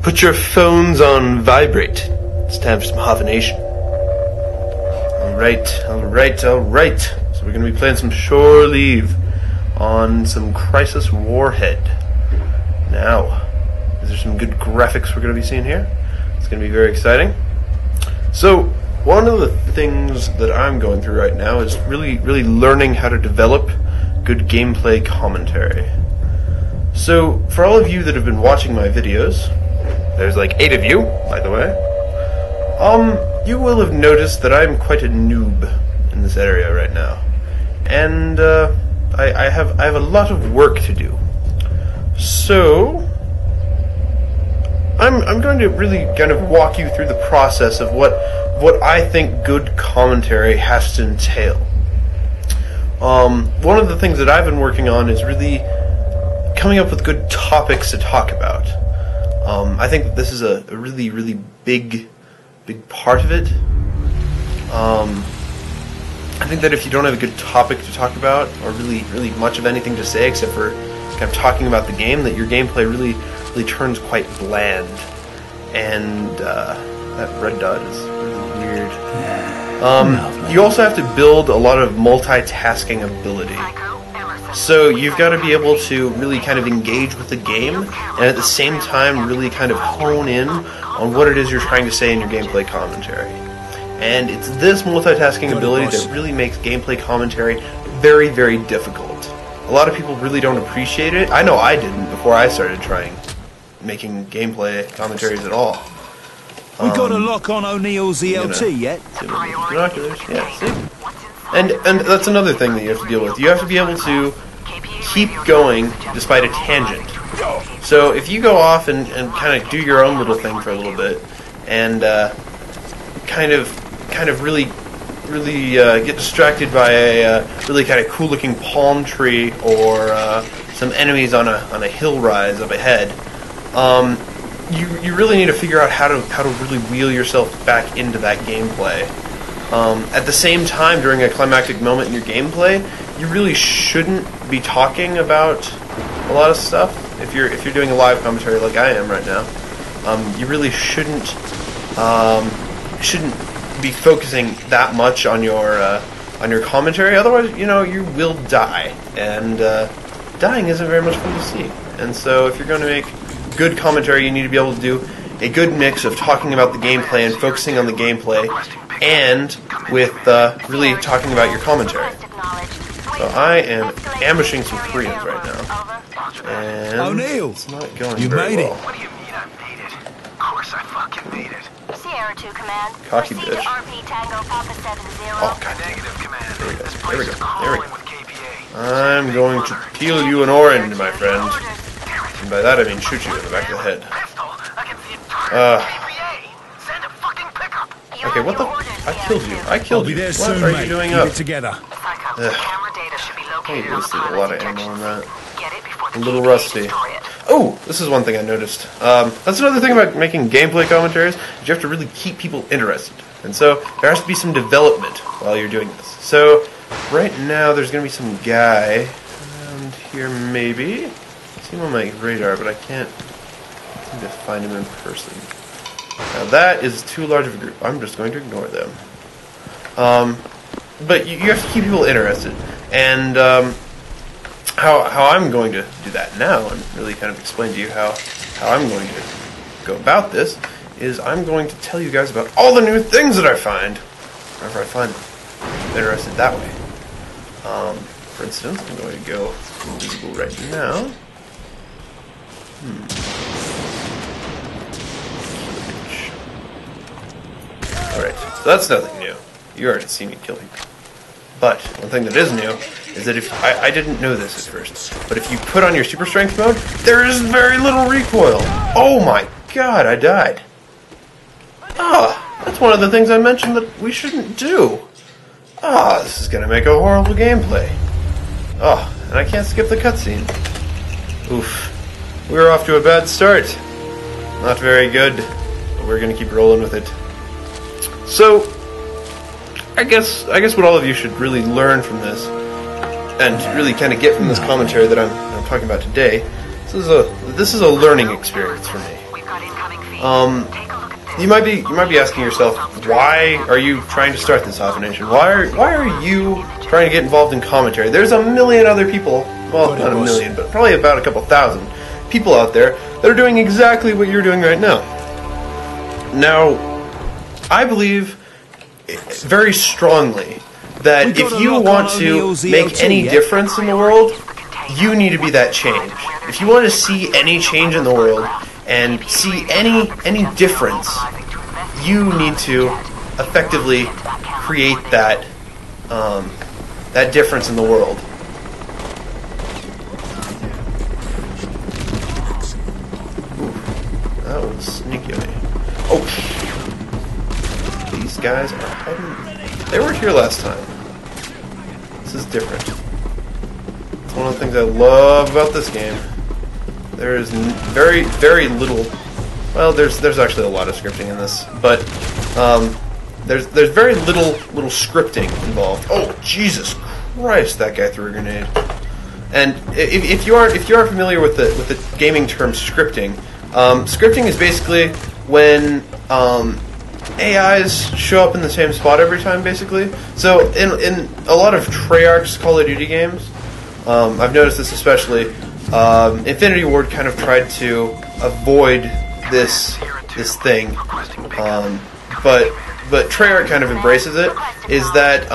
Put your phones on vibrate. It's time for some Hoffination. Alright. So we're going to be playing some Shore Leave on some Crysis Warhead. Now, is there some good graphics we're going to be seeing here? It's going to be very exciting. So, one of the things that I'm going through right now is really learning how to develop good gameplay commentary. So, for all of you that have been watching my videos, there's like 8 of you, by the way, you will have noticed that I'm quite a noob in this area right now. And, I have a lot of work to do. So, I'm going to really kind of walk you through the process of what I think good commentary has to entail. One of the things that I've been working on is really coming up with good topics to talk about. I think that this is a really big part of it. I think that if you don't have a good topic to talk about, or really much of anything to say except for kind of talking about the game, that your gameplay really turns quite bland. And that red dot is really weird. You also have to build a lot of multitasking ability. So you've got to be able to really kind of engage with the game, and at the same time really kind of hone in on what it is you're trying to say in your gameplay commentary. And it's this multitasking ability that really makes gameplay commentary very difficult. A lot of people really don't appreciate it. I know I didn't before I started trying making gameplay commentaries at all. We got a lock on O'Neill's ELT yet? Binoculars, yeah, see? And that's another thing that you have to deal with. You have to be able to keep going despite a tangent. So if you go off and kind of do your own little thing for a little bit, and kind of really get distracted by a really kind of cool looking palm tree or some enemies on a hill rise up ahead, you really need to figure out how to really wheel yourself back into that gameplay. At the same time, during a climactic moment in your gameplay, you really shouldn't be talking about a lot of stuff. If you're doing a live commentary like I am right now, you really shouldn't be focusing that much on your commentary. Otherwise, you will die, and dying isn't very much fun to see. And so, if you're going to make good commentary, you need to be able to do a good mix of talking about the gameplay and focusing on the gameplay, and with really talking about your commentary. So I am ambushing some Koreans right now, and O'Neill, it's not going you very made well. it. What do you mean I made it? Of course I fucking made it. Sierra 2 Command. Cocky Proceed bitch. to RP Tango Papa 70. Oh, God. Negative, Command. There we go. This There we place go. is There we crawling go. with KPA. I'm going to peel you an orange, my friend. And by that I mean shoot you in the back of the head. Pistol against the entire Uh. KPA. Send a fucking pickup. Okay, what the? I killed you. I I'll killed be you. there What soon, are mate. you doing Keep up? it together. Psycho, Ugh. camera data should be I located on wasted a pilot's lot of ammo on injections. that. Get it before the A little KPA rusty. destroy it. Oh, this is one thing I noticed. That's another thing about making gameplay commentaries, is you have to really keep people interested. And so, there has to be some development while you're doing this. So, right now there's going to be some guy around here maybe. I see him on my radar, but I can't seem to find him in person. Now that is too large of a group. I'm just going to ignore them. But you have to keep people interested. And how I'm going to do that now, and really kind of explain to you how I'm going to go about this, is I'm going to tell you guys about all the new things that I find whenever I find them interested that way. For instance, I'm going to go invisible right now. Alright, so that's nothing new. You already seen me kill people. But one thing that is new is that if I didn't know this at first, but if you put on your super strength mode, there is very little recoil. Oh my god, I died. That's one of the things I mentioned that we shouldn't do. This is gonna make a horrible gameplay. And I can't skip the cutscene. Oof. We're off to a bad start. Not very good, but we're gonna keep rolling with it. So, I guess what all of you should really learn from this, and really kind of get from this commentary that I'm talking about today, this is a learning experience for me. We've got incoming You might be asking yourself, why are you trying to start this Hoffination? Why are you trying to get involved in commentary? There's a million other people, well, not a million, but probably about a couple thousand people out there that are doing exactly what you're doing right now. Now, I believe very strongly that if you want to make any difference in the world, you need to be that change. If you want to see any change in the world and see any difference, you need to effectively create that that difference in the world. Ooh, that was sneaky of me. Oh, these guys are hiding. They weren't here last time. This is different. It's one of the things I love about this game. There is very, very little. Well, there's actually a lot of scripting in this, but there's very little scripting involved. Oh, Jesus Christ! That guy threw a grenade. And if you aren't familiar with the gaming term scripting, scripting is basically when AIs show up in the same spot every time, basically. So in a lot of Treyarch's Call of Duty games, I've noticed this especially. Infinity Ward kind of tried to avoid this thing, but Treyarch kind of embraces it. Is that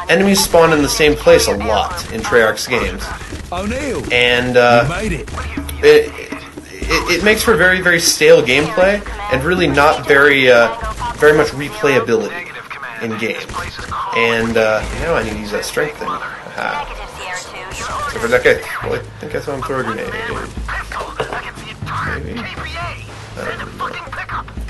enemies spawn in the same place a lot in Treyarch's games, and it makes for very, very stale gameplay and really not very much replayability in game. And now I need to use that strength thing. Aha. So for that guy, well, I think I saw him throw a grenade. Maybe.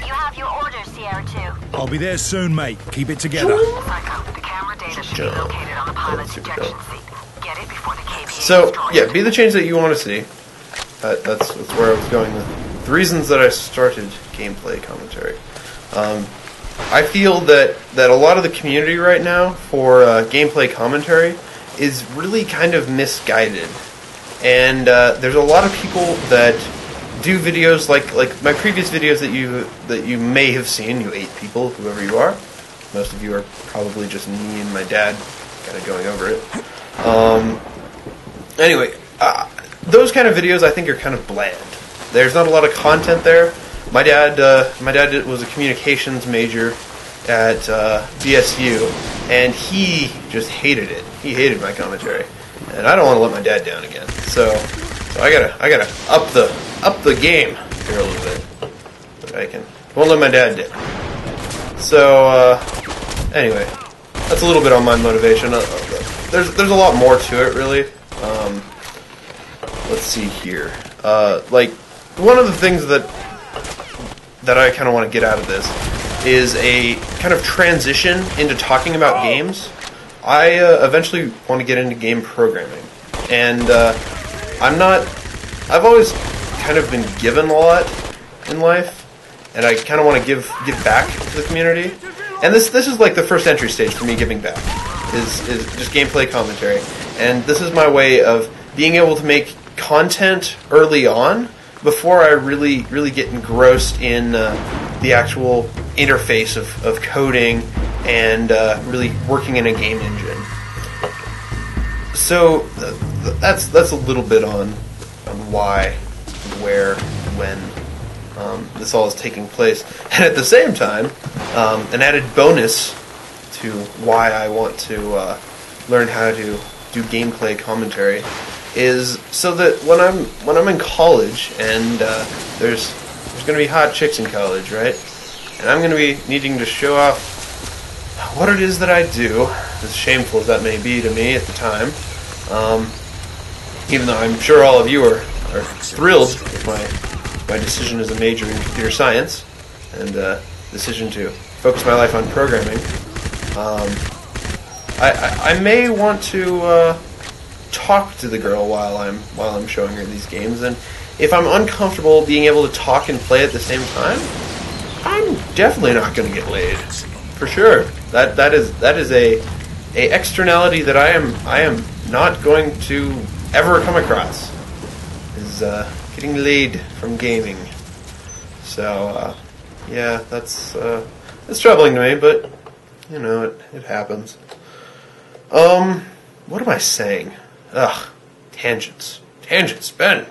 You have your orders, Sierra 2. I'll be there soon, mate. Keep it together. The camera data should be located on the pilot's ejection seat. Get it before the KPA So, yeah, be the change that you want to see. That's where I was going with the reasons that I started gameplay commentary. I feel that a lot of the community right now for gameplay commentary is really kind of misguided, and there's a lot of people that do videos like my previous videos that you may have seen. You 8 people, whoever you are. Most of you are probably just me and my dad, kind of going over it. Anyway, those kind of videos I think are kind of bland. There's not a lot of content there. My dad was a communications major at BSU, and he just hated it. He hated my commentary, and I don't want to let my dad down again. So I gotta up the game here a little bit, but I won't let my dad down. So anyway, that's a little bit on my motivation. There's a lot more to it, really. Let's see here. Like, one of the things that I kind of want to get out of this is a kind of transition into talking about games. I eventually want to get into game programming, and I've always kind of been given a lot in life, and I kind of want to give back to the community. And this is like the first entry stage for me giving back is just gameplay commentary, and this is my way of being able to make content early on before I really get engrossed in the actual interface of coding and really working in a game engine. So that's a little bit on why, where, when this all is taking place. And at the same time, an added bonus to why I want to learn how to do gameplay commentary is so that when I'm in college, and there's going to be hot chicks in college, right? And I'm going to be needing to show off what it is that I do, as shameful as that may be to me at the time. Even though I'm sure all of you are thrilled with my decision as a major in computer science and decision to focus my life on programming. I may want to talk to the girl while I'm showing her these games, and if I'm uncomfortable being able to talk and play at the same time, I'm definitely not going to get laid, for sure. That is a externality that I am not going to ever come across, is getting laid from gaming. So, yeah, that's it's troubling to me, but you know, it happens. What am I saying? Ugh, tangents, Ben.